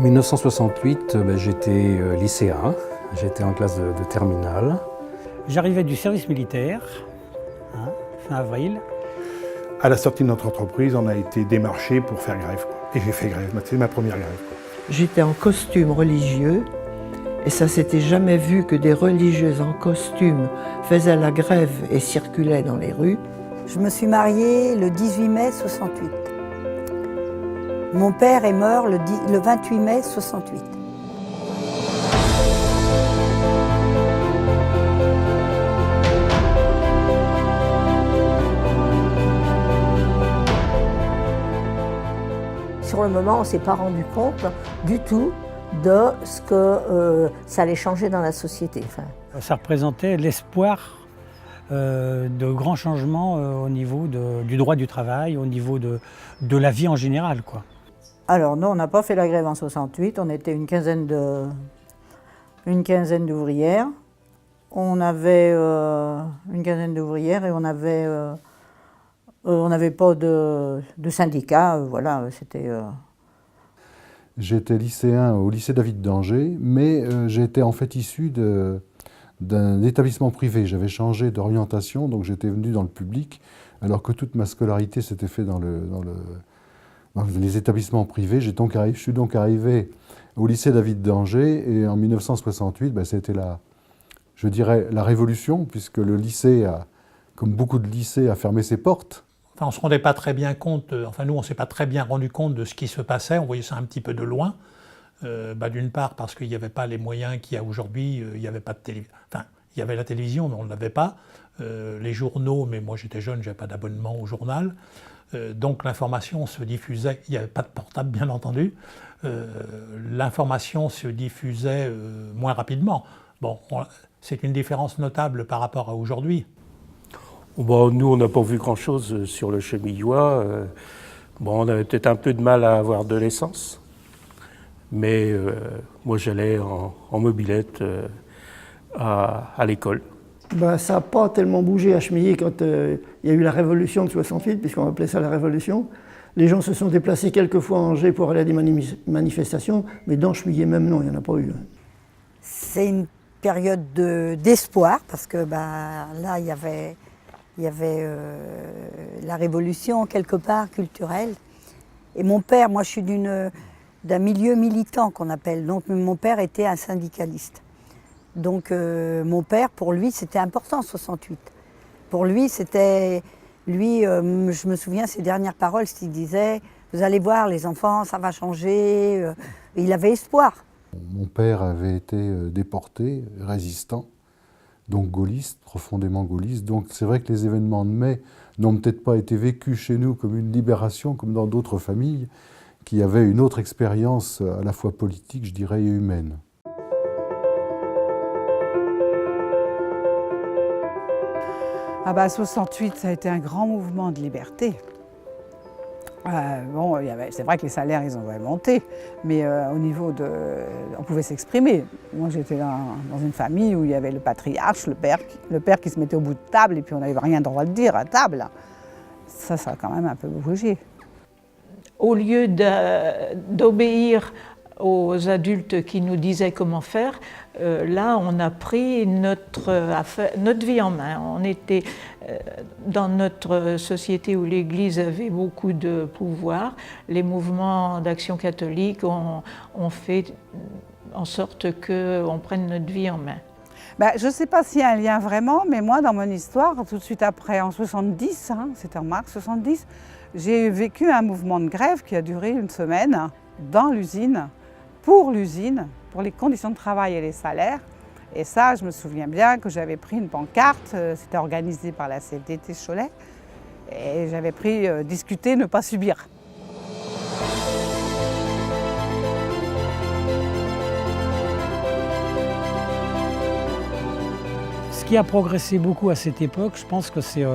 1968, j'étais lycéen, j'étais en classe de terminale. J'arrivais du service militaire, fin avril. À la sortie de notre entreprise, on a été démarché pour faire grève, quoi. Et j'ai fait grève, c'est ma première grève, quoi. J'étais en costume religieux et ça s'était jamais vu que des religieuses en costume faisaient la grève et circulaient dans les rues. Je me suis mariée le 18 mai 68. Mon père est mort le 28 mai 68. Sur le moment, on ne s'est pas rendu compte du tout de ce que ça allait changer dans la société. Ça représentait l'espoir de grands changements au niveau du droit du travail, au niveau de la vie en général, quoi. Alors non, on n'a pas fait la grève en 68, on était une quinzaine d'ouvrières. On avait une quinzaine d'ouvrières et on n'avait pas de syndicat, voilà, c'était... J'étais lycéen au lycée David d'Angers, mais j'étais en fait issu d'un établissement privé. J'avais changé d'orientation, donc j'étais venu dans le public, alors que toute ma scolarité s'était faite dans les établissements privés. Je suis donc arrivé au lycée David d'Angers, et en 1968, c'était je dirais la révolution, puisque le lycée, comme beaucoup de lycées, a fermé ses portes. Enfin, on ne se rendait pas très bien compte, nous on ne s'est pas très bien rendu compte de ce qui se passait, on voyait ça un petit peu de loin. D'une part parce qu'il n'y avait pas les moyens qu'il y a aujourd'hui, il n'y avait pas de télévision. Enfin, il y avait la télévision, mais on ne l'avait pas. Les journaux, mais moi j'étais jeune, je n'avais pas d'abonnement au journal. Donc l'information se diffusait, il n'y avait pas de portable bien entendu. L'information se diffusait moins rapidement. Bon, c'est une différence notable par rapport à aujourd'hui. Nous, on n'a pas vu grand-chose sur le Chemillois. On avait peut-être un peu de mal à avoir de l'essence. Mais moi, j'allais en mobilette à l'école. Ça n'a pas tellement bougé à Chemillé quand il y a eu la révolution de 68, puisqu'on appelait ça la révolution. Les gens se sont déplacés quelques fois à Angers pour aller à des manifestations, mais dans Chemillé même, non, il n'y en a pas eu. C'est une période d'espoir, parce que là, il y avait la révolution quelque part culturelle. Et mon père, moi je suis d'un milieu militant qu'on appelle, donc mon père était un syndicaliste. Donc mon père, pour lui, c'était important 68. Pour lui, je me souviens ses dernières paroles, il disait « Vous allez voir les enfants, ça va changer ». Il avait espoir. Mon père avait été déporté, résistant, donc gaulliste, profondément gaulliste. Donc c'est vrai que les événements de mai n'ont peut-être pas été vécus chez nous comme une libération, comme dans d'autres familles, qui avaient une autre expérience à la fois politique, je dirais, et humaine. Ah 68, ça a été un grand mouvement de liberté. C'est vrai que les salaires, ils ont monté, mais au niveau on pouvait s'exprimer. Moi, j'étais dans une famille où il y avait le patriarche, le père qui se mettait au bout de table, et puis on n'avait rien droit de dire à table. Ça a quand même un peu bougé. Au lieu d'obéir aux adultes qui nous disaient comment faire, là, on a pris notre vie en main. On était dans notre société où l'Église avait beaucoup de pouvoir. Les mouvements d'action catholique ont fait en sorte qu'on prenne notre vie en main. Je ne sais pas s'il y a un lien vraiment, mais moi, dans mon histoire, tout de suite après, en 70, c'était en mars 70, j'ai vécu un mouvement de grève qui a duré une semaine dans l'usine, pour les conditions de travail et les salaires. Et ça, je me souviens bien que j'avais pris une pancarte, c'était organisé par la CFDT Cholet, et j'avais pris « Discuter, ne pas subir ». Ce qui a progressé beaucoup à cette époque, je pense que c'est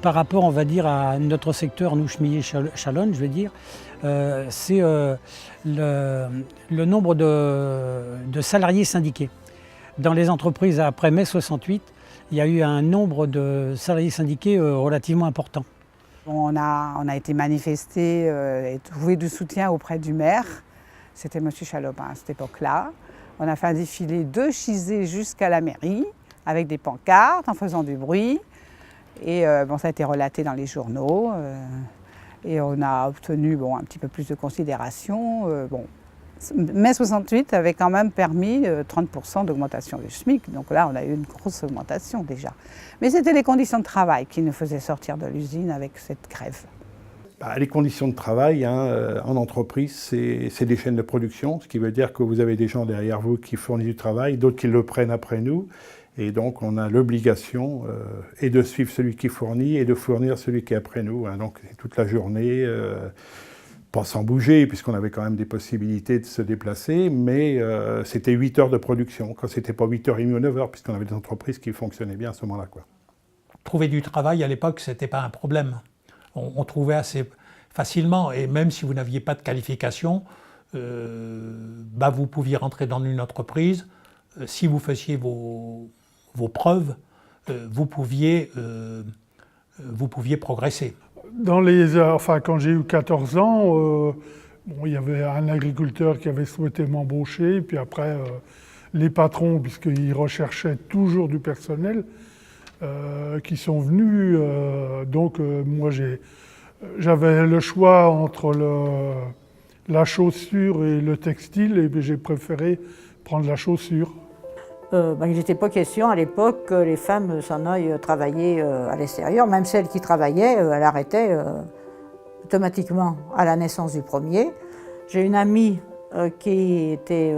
par rapport, on va dire, à notre secteur, nous, Chemillé-Chalonnes, je vais dire, c'est le nombre de salariés syndiqués. Dans les entreprises après mai 68, il y a eu un nombre de salariés syndiqués relativement important. On a été manifester et trouver du soutien auprès du maire. c'était M. Chalopin à cette époque-là. On a fait un défilé de Chizé jusqu'à la mairie, avec des pancartes, en faisant du bruit. Et bon, ça a été relaté dans les journaux. Et on a obtenu bon, un petit peu plus de considération. Bon. Mai 68 avait quand même permis 30% d'augmentation du SMIC. Donc là, on a eu une grosse augmentation déjà. Mais c'était les conditions de travail qui nous faisaient sortir de l'usine avec cette grève. Les conditions de travail en entreprise, c'est des chaînes de production, ce qui veut dire que vous avez des gens derrière vous qui fournissent du travail, d'autres qui le prennent après nous. Et donc, on a l'obligation et de suivre celui qui fournit et de fournir celui qui est après nous. Donc, toute la journée, pas sans bouger, puisqu'on avait quand même des possibilités de se déplacer, mais c'était 8 heures de production, quand c'était pas 8h30 ou 9h, puisqu'on avait des entreprises qui fonctionnaient bien à ce moment-là. Trouver du travail à l'époque, ce n'était pas un problème. On trouvait assez facilement, et même si vous n'aviez pas de qualification, vous pouviez rentrer dans une entreprise. Si vous faisiez vos preuves, vous pouviez progresser. Quand j'ai eu 14 ans, il y avait un agriculteur qui avait souhaité m'embaucher, puis après, les patrons, puisqu'ils recherchaient toujours du personnel, qui sont venus. Moi, j'avais le choix entre la chaussure et le textile, et j'ai préféré prendre la chaussure. Il n'était pas question à l'époque que les femmes s'en aillent travailler à l'extérieur. Même celles qui travaillaient, elles arrêtaient automatiquement à la naissance du premier. J'ai une amie qui était,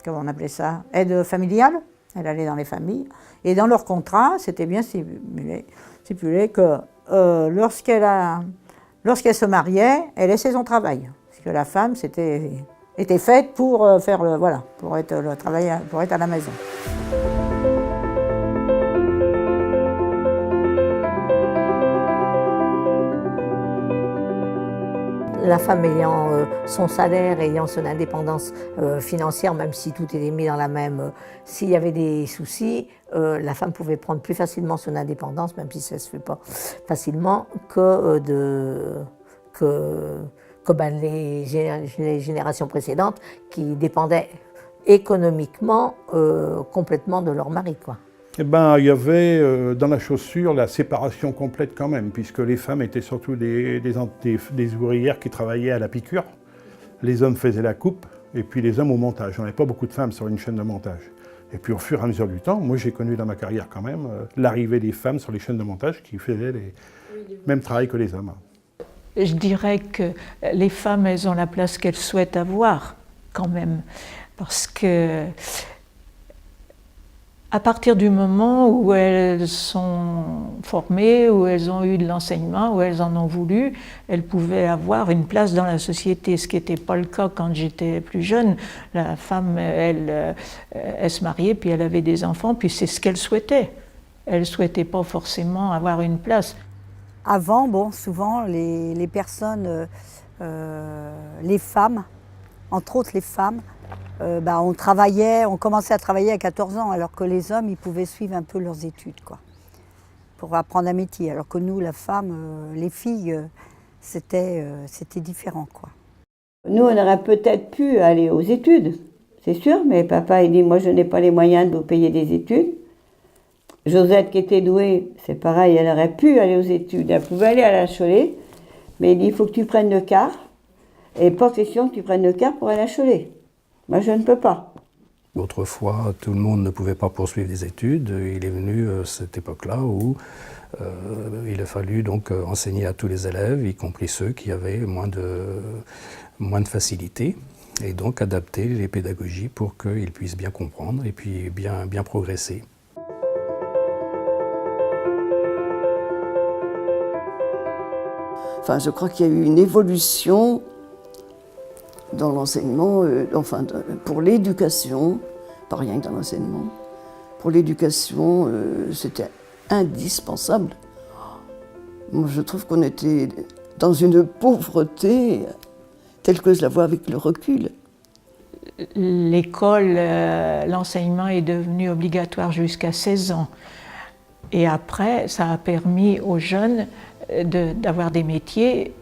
comment on appelait ça, aide familiale. Elle allait dans les familles. Et dans leur contrat, c'était bien stipulé que lorsqu'elle se mariait, elle laissait son travail. Parce que la femme, était faite pour pour être à la maison. La femme ayant son salaire, ayant son indépendance financière, même si tout était mis dans la même... S'il y avait des soucis, la femme pouvait prendre plus facilement son indépendance, même si ça ne se fait pas facilement, que les générations précédentes qui dépendaient économiquement complètement de leur mari, quoi. Il y avait dans la chaussure la séparation complète quand même, puisque les femmes étaient surtout des ouvrières qui travaillaient à la piqûre. Les hommes faisaient la coupe, et puis les hommes au montage. On n'avait pas beaucoup de femmes sur une chaîne de montage. Et puis au fur et à mesure du temps, moi j'ai connu dans ma carrière quand même l'arrivée des femmes sur les chaînes de montage qui faisaient le même travail que les hommes. Je dirais que les femmes, elles ont la place qu'elles souhaitent avoir quand même, parce que à partir du moment où elles sont formées, où elles ont eu de l'enseignement, où elles en ont voulu, elles pouvaient avoir une place dans la société, ce qui n'était pas le cas quand j'étais plus jeune. La femme, elle se mariait, puis elle avait des enfants, puis c'est ce qu'elle souhaitait. Elle ne souhaitait pas forcément avoir une place. Avant, souvent, les personnes, les femmes, entre autres les femmes, on commençait à travailler à 14 ans, alors que les hommes, ils pouvaient suivre un peu leurs études, pour apprendre un métier. Alors que nous, la femme, les filles, c'était différent, Nous, on aurait peut-être pu aller aux études, c'est sûr, mais papa, il dit, moi, je n'ai pas les moyens de vous payer des études. Josette, qui était douée, c'est pareil, elle aurait pu aller aux études, elle pouvait aller à la Cholet, mais il dit, il faut que tu prennes le car, et pas question que tu prennes le car pour aller à Cholet. Moi, je ne peux pas. Autrefois, tout le monde ne pouvait pas poursuivre des études. Il est venu cette époque-là où il a fallu donc enseigner à tous les élèves, y compris ceux qui avaient moins de facilité, et donc adapter les pédagogies pour qu'ils puissent bien comprendre et puis bien progresser. Je crois qu'il y a eu une évolution dans l'enseignement, pour l'éducation, pas rien que dans l'enseignement. Pour l'éducation, c'était indispensable. Moi, je trouve qu'on était dans une pauvreté telle que je la vois avec le recul. L'école, l'enseignement est devenu obligatoire jusqu'à 16 ans. Et après, ça a permis aux jeunes d'avoir des métiers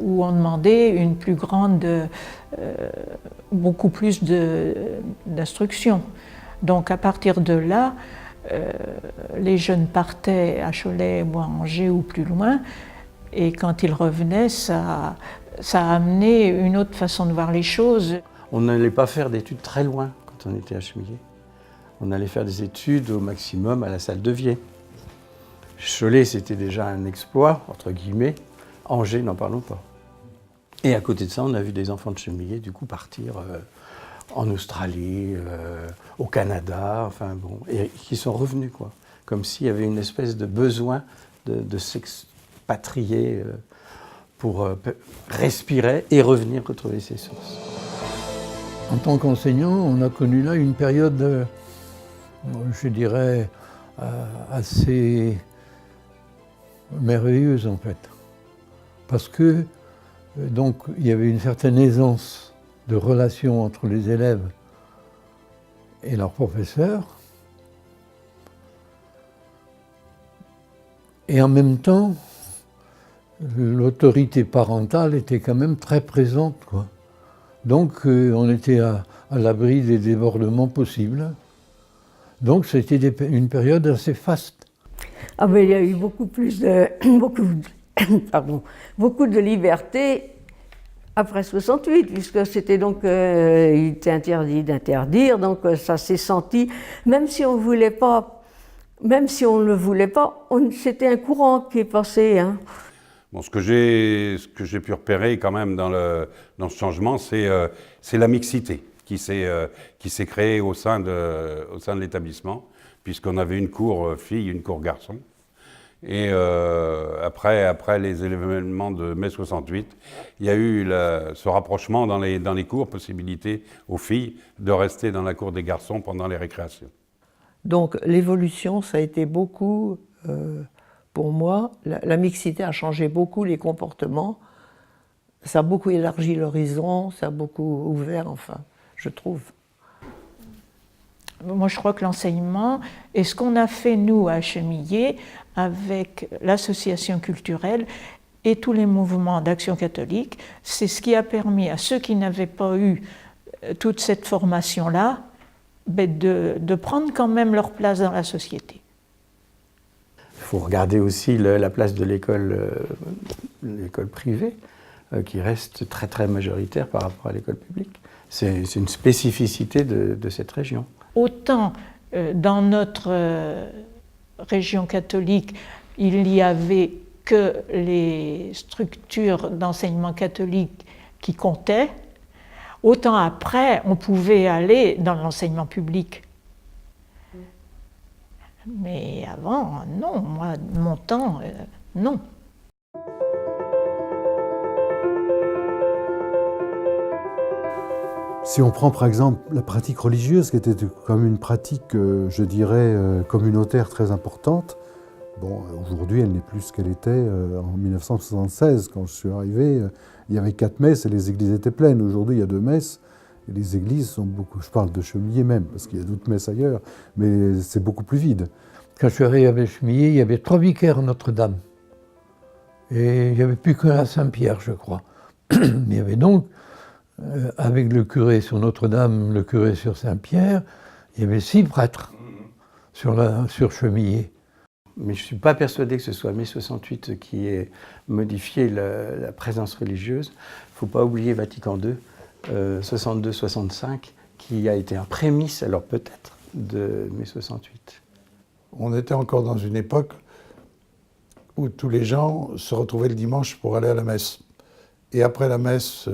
où on demandait une plus grande, beaucoup plus d'instruction. Donc à partir de là, les jeunes partaient à Cholet ou à Angers ou plus loin, et quand ils revenaient, ça a amené une autre façon de voir les choses. On n'allait pas faire d'études très loin quand on était à Chemillé. On allait faire des études au maximum à la salle de Vier. Cholet, c'était déjà un exploit, entre guillemets. Angers, n'en parlons pas. Et à côté de ça, on a vu des enfants de Chemillé, du coup, partir en Australie, au Canada, enfin bon, et qui sont revenus, quoi. Comme s'il y avait une espèce de besoin de s'expatrier pour respirer et revenir retrouver ses sources. En tant qu'enseignant, on a connu là une période, je dirais, assez merveilleuse en fait. Parce que donc il y avait une certaine aisance de relation entre les élèves et leurs professeurs. Et en même temps, l'autorité parentale était quand même très présente, quoi. Donc on était à l'abri des débordements possibles. Donc c'était une période assez faste. Ah mais il y a eu beaucoup de liberté après 68, puisque c'était donc, il était interdit d'interdire, donc ça s'est senti, même si on voulait pas, même si on ne le voulait pas, c'était un courant qui est passé. Hein. Bon, ce que j'ai pu repérer quand même dans ce changement, c'est la mixité qui s'est créée au sein de l'établissement, puisqu'on avait une cour fille, une cour garçon. Et après les événements de mai 68, il y a eu ce rapprochement dans les cours, possibilité aux filles de rester dans la cour des garçons pendant les récréations. Donc l'évolution, ça a été beaucoup, pour moi, la mixité a changé beaucoup les comportements, ça a beaucoup élargi l'horizon, ça a beaucoup ouvert, enfin, je trouve. Moi, je crois que l'enseignement, et ce qu'on a fait, nous, à Chemillé, avec l'association culturelle et tous les mouvements d'action catholique, c'est ce qui a permis à ceux qui n'avaient pas eu toute cette formation-là de prendre quand même leur place dans la société. Il faut regarder aussi la place de l'école privée, qui reste très très majoritaire par rapport à l'école publique. C'est une spécificité de cette région. Autant dans notre région catholique, il n'y avait que les structures d'enseignement catholique qui comptaient, autant après, on pouvait aller dans l'enseignement public. Mais avant, non, moi, mon temps, non. Si on prend par exemple la pratique religieuse, qui était comme une pratique, je dirais, communautaire très importante, bon, aujourd'hui elle n'est plus ce qu'elle était en 1976. Quand je suis arrivé, il y avait 4 messes et les églises étaient pleines. Aujourd'hui, il y a 2 messes et les églises sont beaucoup, je parle de Chemillé même, parce qu'il y a d'autres messes ailleurs, mais c'est beaucoup plus vide. Quand je suis arrivé à Chemillé, il y avait 3 vicaires à Notre-Dame. Et il n'y avait plus qu'un à Saint-Pierre, je crois. Il y avait donc, avec le curé sur Notre-Dame, le curé sur Saint-Pierre, il y avait 6 prêtres sur Chemillé. Mais je ne suis pas persuadé que ce soit mai 68 qui ait modifié la présence religieuse. Il ne faut pas oublier Vatican II, 62-65, qui a été un prémisse, alors peut-être, de mai 68. On était encore dans une époque où tous les gens se retrouvaient le dimanche pour aller à la messe. Et après la messe,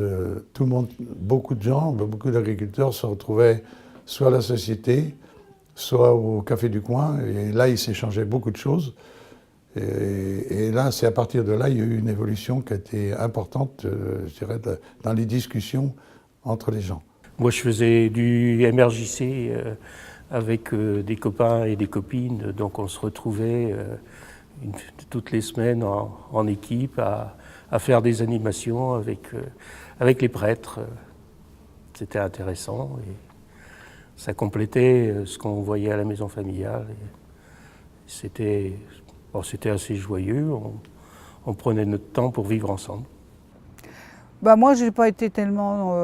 tout le monde, beaucoup de gens, beaucoup d'agriculteurs se retrouvaient soit à la société, soit au café du coin. Et là, ils s'échangeaient beaucoup de choses. Et là, c'est à partir de là, il y a eu une évolution qui a été importante, je dirais, dans les discussions entre les gens. Moi, je faisais du MRJC avec des copains et des copines. Donc, on se retrouvait toutes les semaines en équipe à faire des animations avec les prêtres. C'était intéressant et ça complétait ce qu'on voyait à la maison familiale. C'était assez joyeux, on prenait notre temps pour vivre ensemble. Bah moi, je n'ai pas été tellement...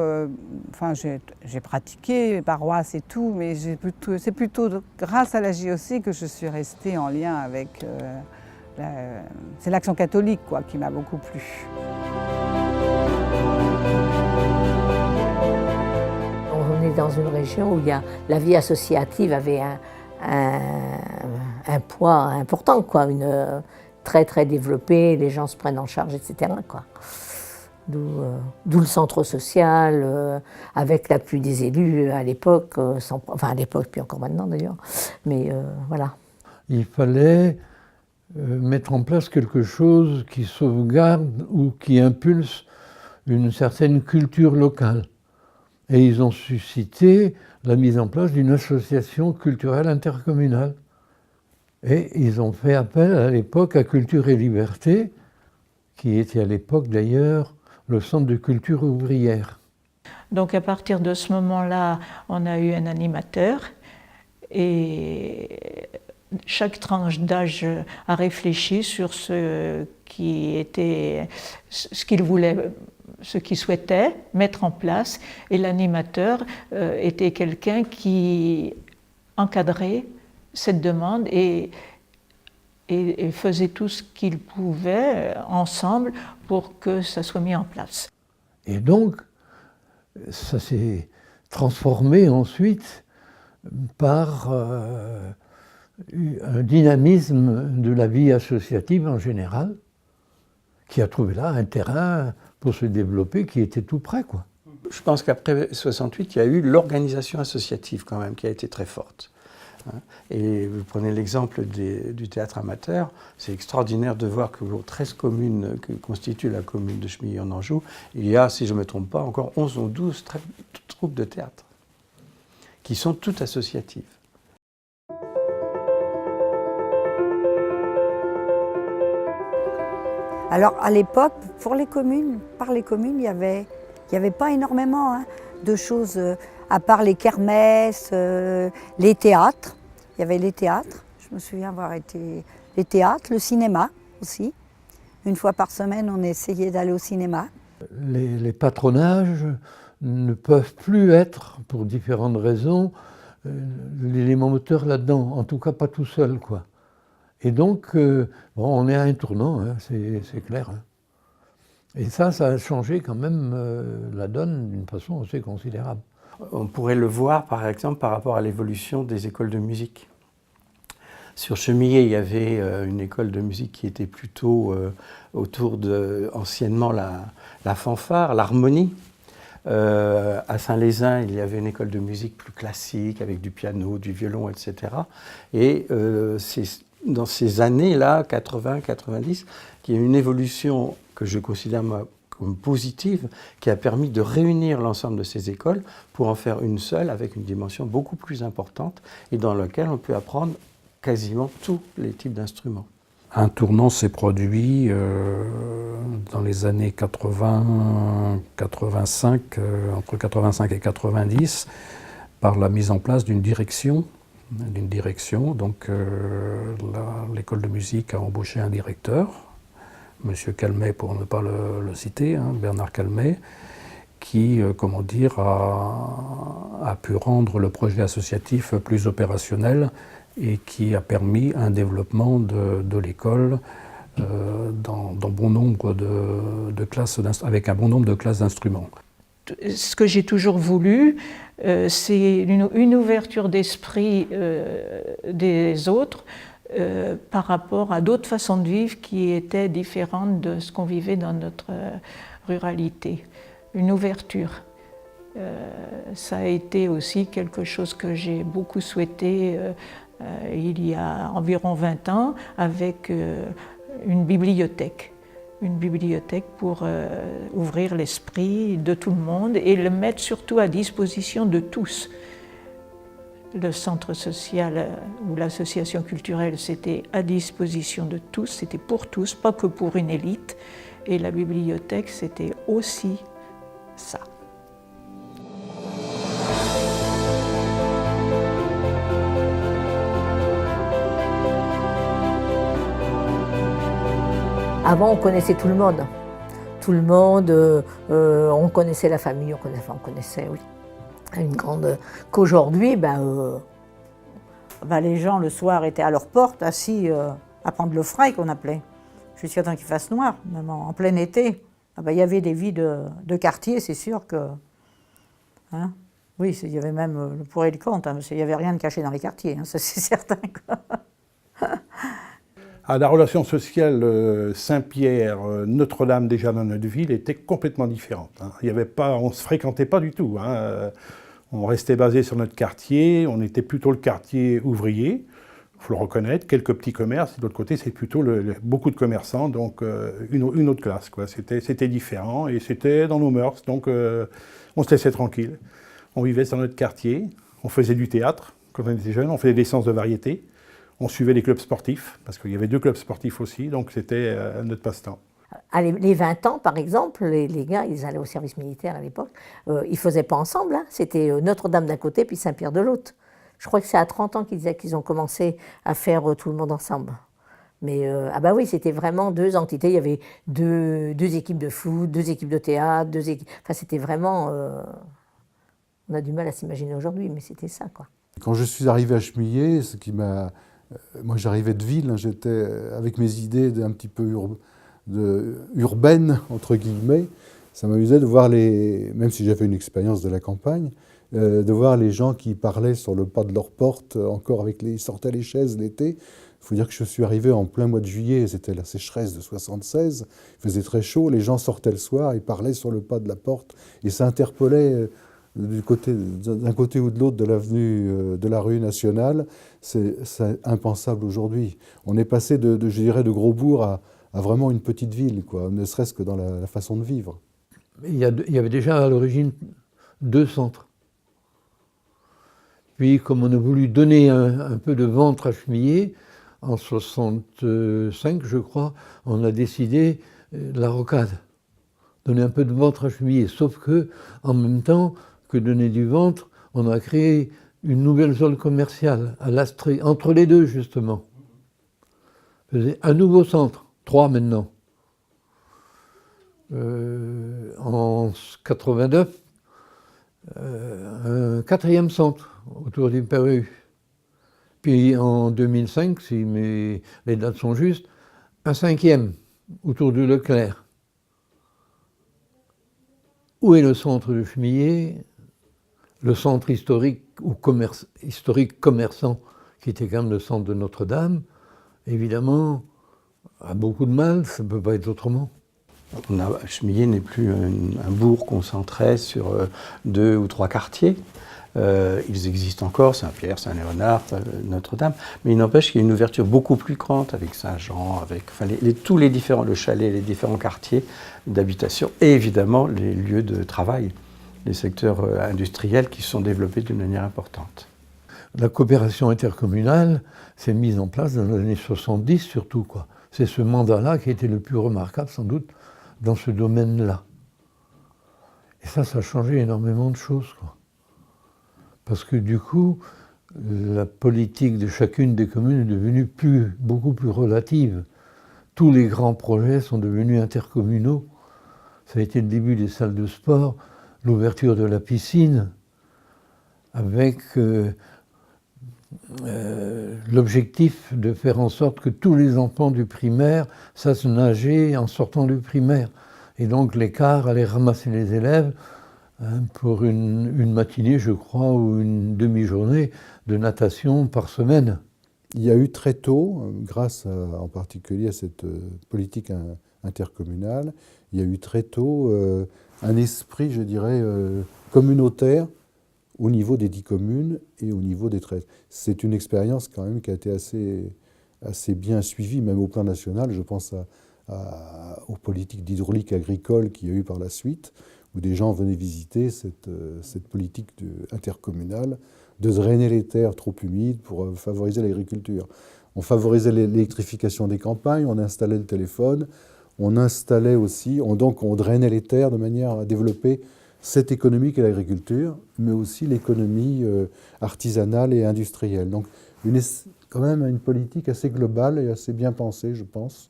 Enfin, j'ai pratiqué paroisse et tout, mais c'est plutôt grâce à la JOC que je suis restée en lien avec... c'est l'Action catholique, quoi, qui m'a beaucoup plu. On est dans une région où la vie associative avait un poids important, quoi, très très développée, les gens se prennent en charge, etc., quoi. D'où le centre social, avec l'appui des élus à l'époque, enfin à l'époque, puis encore maintenant d'ailleurs, mais voilà. Il fallait mettre en place quelque chose qui sauvegarde ou qui impulse une certaine culture locale. Et ils ont suscité la mise en place d'une association culturelle intercommunale. Et ils ont fait appel à l'époque à Culture et Liberté, qui était à l'époque d'ailleurs le centre de culture ouvrière. Donc à partir de ce moment-là, on a eu un animateur et chaque tranche d'âge a réfléchi sur ce qu'il voulait, ce qu'il souhaitait mettre en place. Et l'animateur était quelqu'un qui encadrait cette demande et faisait tout ce qu'il pouvait ensemble pour que ça soit mis en place. Et donc, ça s'est transformé ensuite par un dynamisme de la vie associative en général, qui a trouvé là un terrain pour se développer qui était tout près, quoi. Je pense qu'après 68, il y a eu l'organisation associative quand même qui a été très forte. Et vous prenez l'exemple du théâtre amateur, c'est extraordinaire de voir que aux 13 communes que constitue la commune de Chemillé en Anjou, il y a, si je ne me trompe pas, encore 11 ou 12 troupes de théâtre qui sont toutes associatives. Alors à l'époque, par les communes, il n'y avait pas énormément de choses, à part les kermesses, les théâtres. Il y avait les théâtres, je me souviens avoir été les théâtres, le cinéma aussi. Une fois par semaine, on essayait d'aller au cinéma. Les patronages ne peuvent plus être, pour différentes raisons, l'élément moteur là-dedans, en tout cas pas tout seul, quoi. Et donc, bon, on est à un tournant, hein, c'est clair. Hein. Et ça a changé quand même la donne d'une façon assez considérable. On pourrait le voir, par exemple, par rapport à l'évolution des écoles de musique. Sur Chemillé, il y avait une école de musique qui était plutôt autour de, anciennement, la fanfare, l'harmonie. À Saint-Lézin, il y avait une école de musique plus classique, avec du piano, du violon, etc. Et c'est dans ces années-là, 80-90, qu'il y a une évolution que je considère comme positive, qui a permis de réunir l'ensemble de ces écoles pour en faire une seule, avec une dimension beaucoup plus importante, et dans laquelle on peut apprendre quasiment tous les types d'instruments. Un tournant s'est produit dans les années 80-85, entre 85 et 90, par la mise en place d'une direction. Donc l'école de musique a embauché un directeur, M. Calmet pour ne pas le citer, hein, Bernard Calmet, qui, comment dire, a pu rendre le projet associatif plus opérationnel et qui a permis un développement de l'école dans bon nombre de classes, avec un bon nombre de classes d'instruments. Ce que j'ai toujours voulu, c'est une ouverture d'esprit des autres par rapport à d'autres façons de vivre qui étaient différentes de ce qu'on vivait dans notre ruralité. Une ouverture. Ça a été aussi quelque chose que j'ai beaucoup souhaité il y a environ 20 ans avec une bibliothèque. Une bibliothèque pour ouvrir l'esprit de tout le monde et le mettre surtout à disposition de tous. Le centre social ou l'association culturelle, c'était à disposition de tous, c'était pour tous, pas que pour une élite. Et la bibliothèque, c'était aussi ça. Avant, on connaissait tout le monde. Tout le monde, on connaissait la famille, on connaissait, oui, une grande... Qu'aujourd'hui, les gens, le soir, étaient à leur porte, assis à prendre le frais, qu'on appelait, jusqu'à temps qu'il fasse noir, même en plein été. Il y avait des vies de quartier, c'est sûr que... Hein, oui, il y avait même le pour et le contre, hein, parce qu'il n'y avait rien de caché dans les quartiers, hein, ça c'est certain. La relation sociale Saint-Pierre, Notre-Dame déjà dans notre ville était complètement différente. Hein. Il y avait pas, on ne se fréquentait pas du tout. Hein. On restait basé sur notre quartier, on était plutôt le quartier ouvrier, il faut le reconnaître, quelques petits commerces, et de l'autre côté c'est plutôt beaucoup de commerçants, donc une autre classe. C'était différent et c'était dans nos mœurs, donc on se laissait tranquille. On vivait sur notre quartier, on faisait du théâtre quand on était jeune, on faisait des séances de variété. On suivait les clubs sportifs, parce qu'il y avait 2 clubs sportifs aussi, donc c'était notre passe-temps. Les 20 ans, par exemple, les gars, ils allaient au service militaire à l'époque, ils ne faisaient pas ensemble, hein. C'était Notre-Dame d'un côté, puis Saint-Pierre de l'autre. Je crois que c'est à 30 ans qu'ils disaient qu'ils ont commencé à faire tout le monde ensemble. Mais oui, c'était vraiment 2 entités, il y avait deux équipes de foot, 2 équipes de théâtre, 2 équipes... Enfin, c'était vraiment... on a du mal à s'imaginer aujourd'hui, mais c'était ça, quoi. Quand je suis arrivé à Chemillé, ce qui m'a... Moi, j'arrivais de ville, hein, j'étais avec mes idées un petit peu urbaines, entre guillemets. Ça m'amusait de voir même si j'avais une expérience de la campagne, de voir les gens qui parlaient sur le pas de leur porte, encore ils sortaient les chaises l'été. Il faut dire que je suis arrivé en plein mois de juillet, c'était la sécheresse de 76, il faisait très chaud, les gens sortaient le soir, ils parlaient sur le pas de la porte, et ça interpellait... d'un côté ou de l'autre de l'avenue de la rue nationale, c'est impensable aujourd'hui. On est passé je dirais, de gros bourg à vraiment une petite ville, quoi, ne serait-ce que dans la façon de vivre. Il y avait déjà à l'origine 2 centres. Puis, comme on a voulu donner un peu de ventre à Chemillé, en 65, je crois, on a décidé la rocade, donner un peu de ventre à Chemillé. Sauf que, en même temps que donner du ventre, on a créé une nouvelle zone commerciale à l'Astrée, entre les deux justement. Un nouveau centre, 3 maintenant. En 89, un 4e centre autour du Perru. Puis en 2005, si les dates sont justes, un 5e autour du Leclerc. Où est le centre de Chemillé? Le centre historique ou historique commerçant, qui était quand même le centre de Notre-Dame, évidemment, a beaucoup de mal, ça ne peut pas être autrement. Chemillé n'est plus un bourg concentré sur 2 ou 3 quartiers. Ils existent encore, Saint-Pierre, Saint-Léonard, Notre-Dame, mais il n'empêche qu'il y a une ouverture beaucoup plus grande avec Saint-Jean, avec tous les différents, le chalet, les différents quartiers d'habitation et évidemment les lieux de travail, les secteurs industriels qui se sont développés d'une manière importante. La coopération intercommunale s'est mise en place dans les années 70 surtout, quoi. C'est ce mandat-là qui a été le plus remarquable sans doute dans ce domaine-là. Et ça a changé énormément de choses, quoi. Parce que du coup, la politique de chacune des communes est devenue beaucoup plus relative. Tous les grands projets sont devenus intercommunaux. Ça a été le début des salles de sport, l'ouverture de la piscine, avec l'objectif de faire en sorte que tous les enfants du primaire sachent nager en sortant du primaire. Et donc l'écart allait ramasser les élèves pour une matinée, je crois, ou une demi-journée de natation par semaine. Il y a eu très tôt, grâce en particulier à cette politique intercommunale, il y a eu très tôt un esprit, je dirais, communautaire au niveau des 10 communes et au niveau des 13. C'est une expérience quand même qui a été assez bien suivie, même au plan national. Je pense aux politiques d'hydraulique agricole qu'il y a eu par la suite, où des gens venaient visiter cette politique intercommunale de drainer les terres trop humides pour favoriser l'agriculture. On favorisait l'électrification des campagnes, on installait le téléphone, on installait aussi, on drainait les terres de manière à développer cette économie qu'est l'agriculture, mais aussi l'économie artisanale et industrielle. Donc quand même une politique assez globale et assez bien pensée, je pense,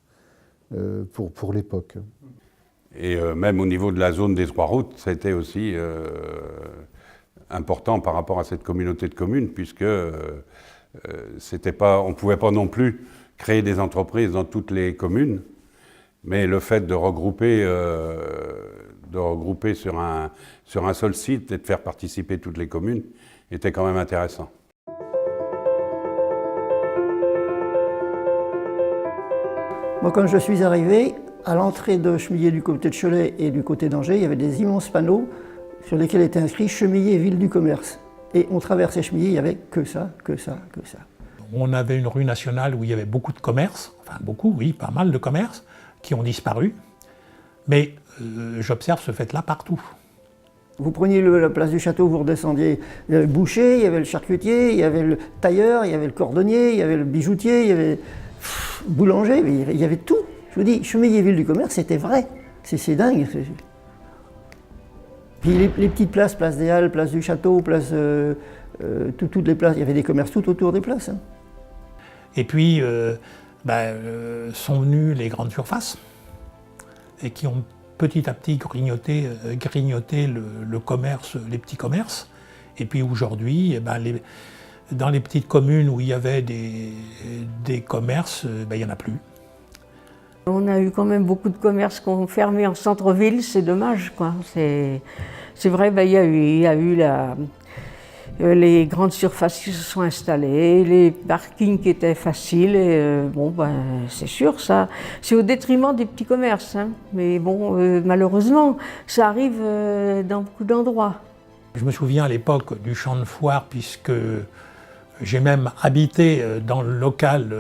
pour l'époque. Et même au niveau de la zone des trois routes, ça a été aussi important par rapport à cette communauté de communes, puisque on ne pouvait pas non plus créer des entreprises dans toutes les communes, mais le fait de regrouper sur un seul site et de faire participer toutes les communes était quand même intéressant. Moi, quand je suis arrivé, à l'entrée de Chemillé du côté de Cholet et du côté d'Angers, il y avait des immenses panneaux sur lesquels était inscrit Chemillé, ville du commerce. Et on traversait Chemillé, il n'y avait que ça, que ça, que ça. On avait une rue nationale où il y avait beaucoup de commerces, enfin beaucoup, oui, pas mal de commerces, qui ont disparu. Mais j'observe ce fait-là partout. Vous preniez la place du château, vous redescendiez, il y avait le boucher, il y avait le charcutier, il y avait le tailleur, il y avait le cordonnier, il y avait le bijoutier, il y avait boulanger, il y avait tout. Je vous dis, Chemillé, ville du commerce, c'était vrai. C'est dingue. Puis les petites places, place des Halles, place du Château, place, toutes les places, il y avait des commerces tout autour des places. Hein. Et puis, sont venues les grandes surfaces, et qui ont petit à petit grignoté le commerce, les petits commerces. Et puis aujourd'hui, dans les petites communes où il y avait des commerces, il n'y en a plus. On a eu quand même beaucoup de commerces qui ont fermé en centre-ville, c'est dommage, quoi. C'est vrai, il y a eu les grandes surfaces qui se sont installées, les parkings qui étaient faciles, et c'est sûr, ça, c'est au détriment des petits commerces, hein. Mais bon, malheureusement, ça arrive dans beaucoup d'endroits. Je me souviens à l'époque du champ de foire, puisque j'ai même habité dans le local,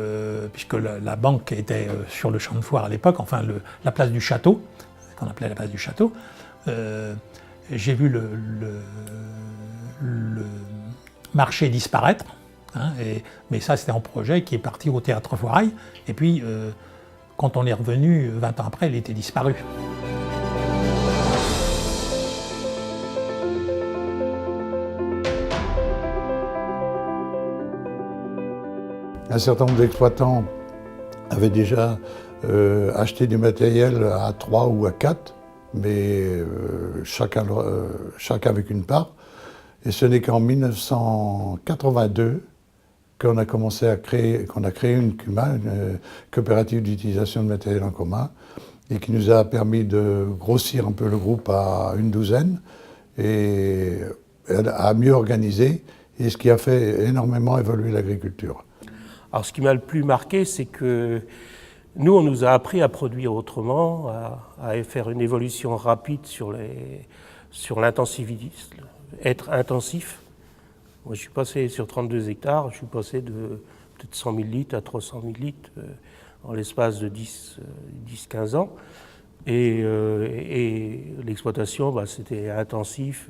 puisque la banque était sur le champ de foire à l'époque, enfin la place du château, qu'on appelait la place du château. J'ai vu le marché disparaître, hein, mais ça c'était un projet qui est parti au théâtre Foirail, et puis quand on est revenu 20 ans après, il était disparu. Un certain nombre d'exploitants avaient déjà acheté du matériel à 3 ou à 4, mais chacun avec une part. Et ce n'est qu'en 1982 qu'on a commencé à créer, une CUMA, une coopérative d'utilisation de matériel en commun, et qui nous a permis de grossir un peu le groupe à une douzaine et à mieux organiser, et ce qui a fait énormément évoluer l'agriculture. Alors ce qui m'a le plus marqué, c'est que nous, on nous a appris à produire autrement, à faire une évolution rapide sur l'intensivité, être intensif. Moi, je suis passé sur 32 hectares, je suis passé de peut-être 100 000 litres à 300 000 litres en l'espace de 10-15 ans. Et l'exploitation, c'était intensif,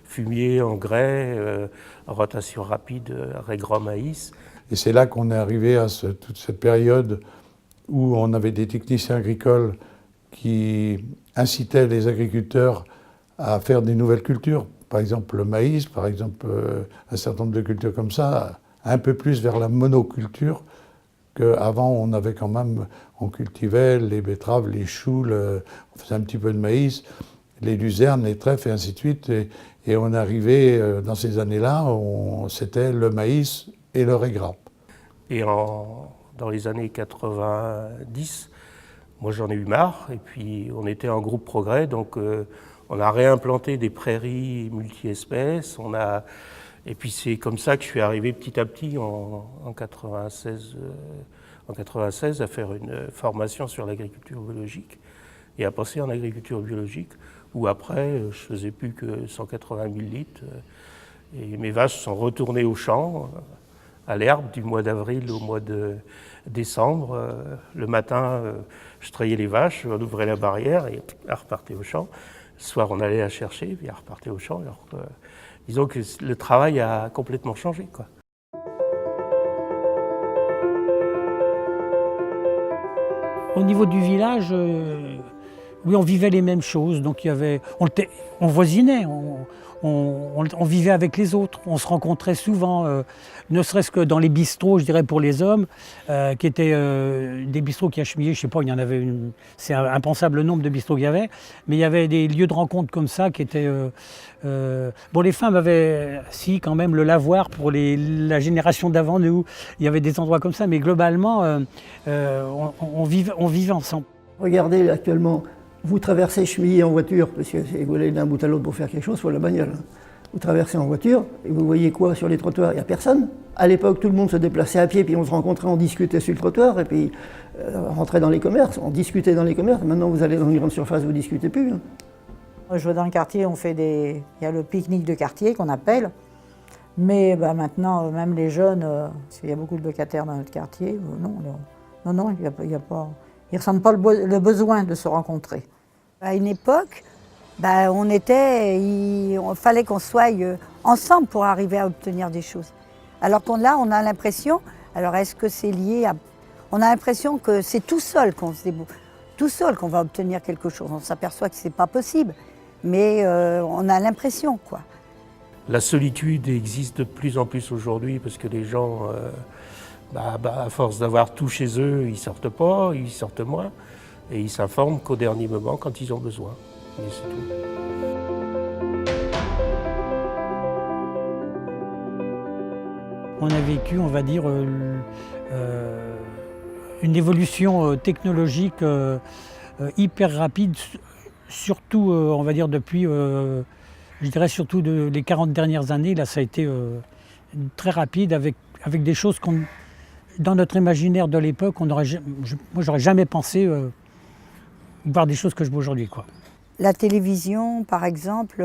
fumier, engrais, rotation rapide, régras maïs. Et c'est là qu'on est arrivé à toute cette période où on avait des techniciens agricoles qui incitaient les agriculteurs à faire des nouvelles cultures. Par exemple le maïs, par exemple un certain nombre de cultures comme ça, un peu plus vers la monoculture qu'avant on cultivait les betteraves, les choux, on faisait un petit peu de maïs, les luzernes, les trèfles et ainsi de suite. Et on arrivait dans ces années-là, c'était le maïs et le régras. Et dans les années 90, moi j'en ai eu marre, et puis on était en groupe Progrès, donc on a réimplanté des prairies multi-espèces, et puis c'est comme ça que je suis arrivé petit à petit en 96 à faire une formation sur l'agriculture biologique, et à passer en agriculture biologique, où après je faisais plus que 180 000 litres, et mes vaches sont retournées au champ, à l'herbe du mois d'avril au mois de décembre. Le matin, je trayais les vaches, on ouvrait la barrière et elles repartaient au champ. Le soir, on allait la chercher, puis elles repartaient au champ. Alors, disons que le travail a complètement changé, quoi. Au niveau du village, Oui, on vivait les mêmes choses, donc on voisinait, on vivait avec les autres, on se rencontrait souvent, ne serait-ce que dans les bistrots, je dirais pour les hommes, qui étaient des bistrots qui achemillaient, je ne sais pas, il y en avait c'est impensable le nombre de bistrots qu'il y avait, mais il y avait des lieux de rencontre comme ça qui étaient... bon, les femmes avaient, si, quand même, le lavoir pour la génération d'avant, nous, il y avait des endroits comme ça, mais globalement, on vivait ensemble. Regardez, actuellement, vous traversez Chemillé en voiture, parce que vous allez d'un bout à l'autre pour faire quelque chose, il faut la bagnole. Vous traversez en voiture, et vous voyez quoi sur les trottoirs? Il n'y a personne. À l'époque, tout le monde se déplaçait à pied, puis on se rencontrait, on discutait sur le trottoir, et puis on rentrait dans les commerces, on discutait dans les commerces. Maintenant, vous allez dans une grande surface, vous ne discutez plus. Hein. Je vois dans le quartier, il y a le pique-nique de quartier qu'on appelle, mais maintenant, même les jeunes, s'il y a beaucoup de locataires dans notre quartier, non, il n'y a pas... Ils ne ressentent pas le besoin de se rencontrer. À une époque, il fallait qu'on soit ensemble pour arriver à obtenir des choses. Alors là, on a l'impression, alors est-ce que c'est lié à... On a l'impression que c'est tout seul qu'on va obtenir quelque chose. On s'aperçoit que ce n'est pas possible, mais on a l'impression, quoi. La solitude existe de plus en plus aujourd'hui parce que les gens... à force d'avoir tout chez eux, ils sortent pas, ils sortent moins, et ils s'informent qu'au dernier moment quand ils ont besoin. Et c'est tout. On a vécu, on va dire, une évolution technologique hyper rapide, surtout, on va dire, depuis, je dirais surtout les 40 dernières années. Là, ça a été très rapide avec des choses qu'on... Dans notre imaginaire de l'époque, moi, j'aurais jamais pensé voir des choses que je vois aujourd'hui, quoi. La télévision, par exemple,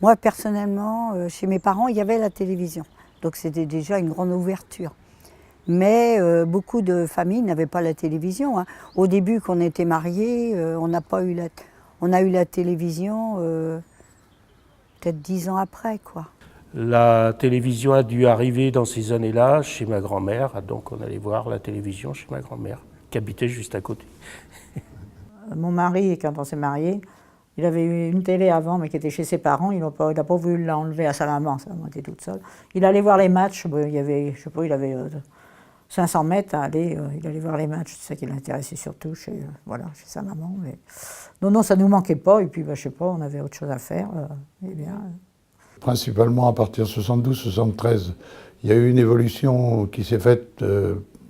moi personnellement, chez mes parents, il y avait la télévision. Donc c'était déjà une grande ouverture. Mais beaucoup de familles n'avaient pas la télévision. Hein. Au début, quand on était mariés, on a eu la télévision peut-être 10 ans après, quoi. La télévision a dû arriver dans ces années-là chez ma grand-mère, donc on allait voir la télévision chez ma grand-mère, qui habitait juste à côté. Mon mari, quand on s'est mariés, il avait eu une télé avant, mais qui était chez ses parents, il n'a pas voulu l'enlever à sa maman était toute seule. Il allait voir les matchs, il y avait, je sais pas, il avait 500 mètres à aller, il allait voir les matchs, c'est ça qui l'intéressait surtout chez sa maman. Mais... Non, ça ne nous manquait pas, et puis je sais pas, on avait autre chose à faire, eh bien... Principalement à partir de 72-73, il y a eu une évolution qui s'est faite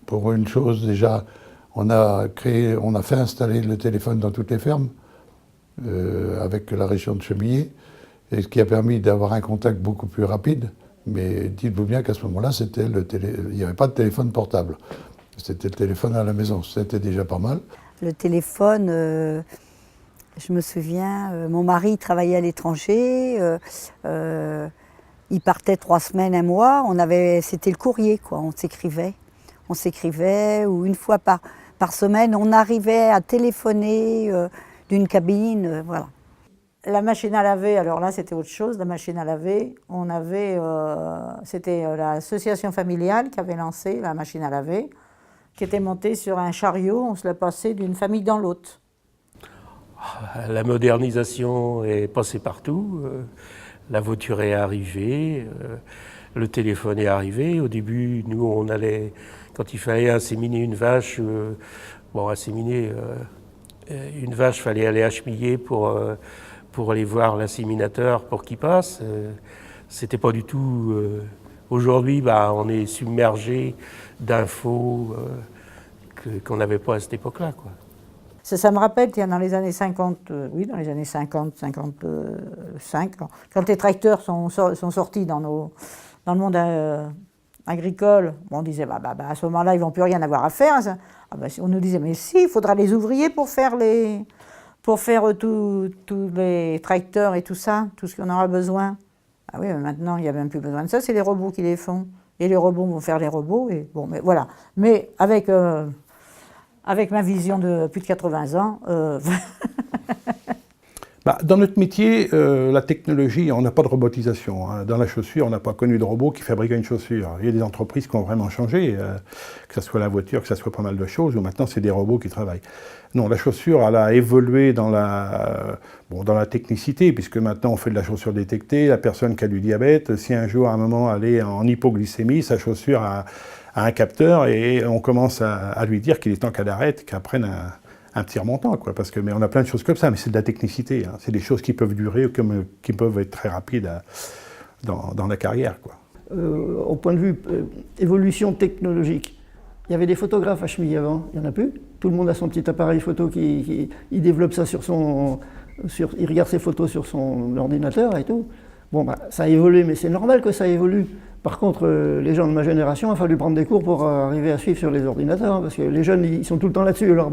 pour une chose déjà. On a fait installer le téléphone dans toutes les fermes avec la région de Chemillé, et ce qui a permis d'avoir un contact beaucoup plus rapide. Mais dites-vous bien qu'à ce moment-là, il n'y avait pas de téléphone portable. C'était le téléphone à la maison, c'était déjà pas mal. Le téléphone... Je me souviens, mon mari travaillait à l'étranger, il partait 3 semaines, 1 mois, c'était le courrier, quoi. On s'écrivait, ou une fois par semaine, on arrivait à téléphoner d'une cabine, voilà. La machine à laver, alors là c'était autre chose, la machine à laver, c'était l'association familiale qui avait lancé la machine à laver, qui était montée sur un chariot, on se la passait d'une famille dans l'autre. La modernisation est passée partout, la voiture est arrivée, le téléphone est arrivé. Au début, nous, on allait, quand il fallait inséminer une vache, inséminer une vache, il fallait aller à Chemillé pour aller voir l'inséminateur pour qu'il passe. C'était pas du tout... Aujourd'hui, on est submergé d'infos qu'on n'avait pas à cette époque-là, quoi. Ça me rappelle qu'il y a dans les années 50, dans les années 50, 55, quand les tracteurs sont sortis dans le monde agricole, on disait, à ce moment-là, ils ne vont plus rien avoir à faire. On nous disait, mais si, il faudra les ouvriers pour faire tous les tracteurs et tout ça, tout ce qu'on aura besoin. Ah oui, mais maintenant, il n'y a même plus besoin de ça, c'est les robots qui les font. Et les robots vont faire les robots, et bon, mais voilà. Mais avec ma vision de plus de 80 ans... Dans notre métier, la technologie, on n'a pas de robotisation. Hein. Dans la chaussure, on n'a pas connu de robot qui fabriquait une chaussure. Il y a des entreprises qui ont vraiment changé, que ce soit la voiture, que ce soit pas mal de choses, où maintenant c'est des robots qui travaillent. Non, la chaussure, elle a évolué dans la technicité, puisque maintenant on fait de la chaussure détectée, la personne qui a du diabète, si un jour, à un moment, elle est en hypoglycémie, sa chaussure a un capteur et on commence à lui dire qu'il est temps qu'elle arrête, qu'elle prenne un petit remontant, quoi, mais on a plein de choses comme ça, mais c'est de la technicité, hein. C'est des choses qui peuvent durer, qui peuvent être très rapides dans la carrière, quoi. Au point de vue évolution technologique, il y avait des photographes à Chemillé avant, il n'y en a plus. Tout le monde a son petit appareil photo il développe ça il regarde ses photos sur son ordinateur et tout. Bon, ça a évolué, mais c'est normal que ça évolue. Par contre, les gens de ma génération, il a fallu prendre des cours pour arriver à suivre sur les ordinateurs, hein, parce que les jeunes, ils sont tout le temps là-dessus. Alors,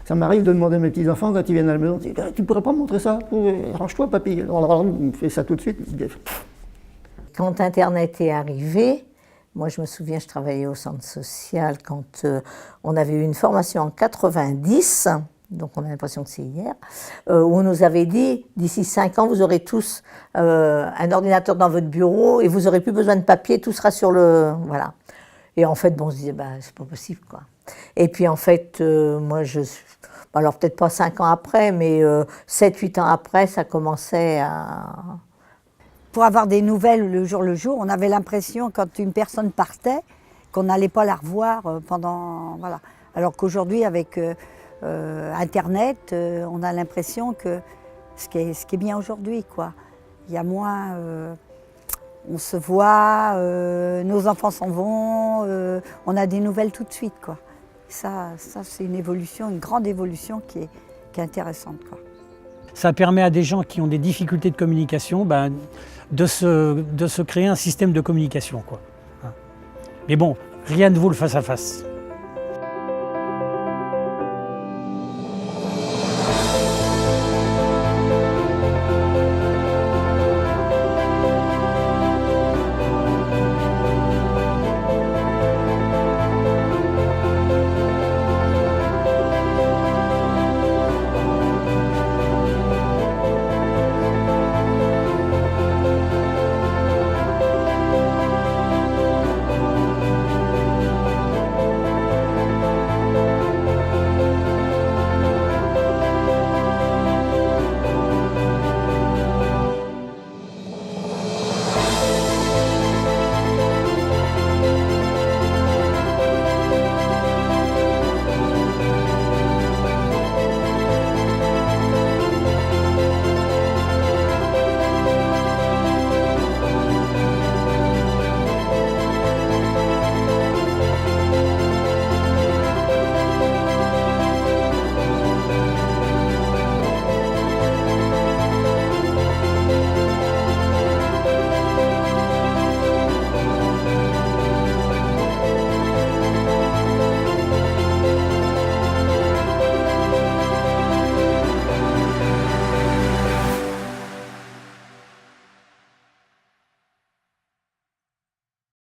ça m'arrive de demander à mes petits-enfants, quand ils viennent à la maison, tu pourrais pas me montrer ça? Range-toi, papy. On fait ça tout de suite. Quand Internet est arrivé, moi je me souviens, je travaillais au centre social quand on avait eu une formation en 90, donc on a l'impression que c'est hier, où on nous avait dit, d'ici 5 ans, vous aurez tous un ordinateur dans votre bureau et vous n'aurez plus besoin de papier, tout sera sur le... Voilà. Et en fait, on se disait, c'est pas possible, quoi. Et puis en fait, moi alors peut-être pas 5 ans après, mais 7-8 ans après, ça commençait à... Pour avoir des nouvelles le jour, on avait l'impression, quand une personne partait, qu'on n'allait pas la revoir pendant... Voilà. Alors qu'aujourd'hui, avec... Internet, on a l'impression que ce qui est bien aujourd'hui, quoi. Il y a moins, on se voit, nos enfants s'en vont, on a des nouvelles tout de suite, quoi. Ça c'est une évolution, une grande évolution qui est intéressante, quoi. Ça permet à des gens qui ont des difficultés de communication de se créer un système de communication, quoi. Mais bon, rien ne vaut le face-à-face.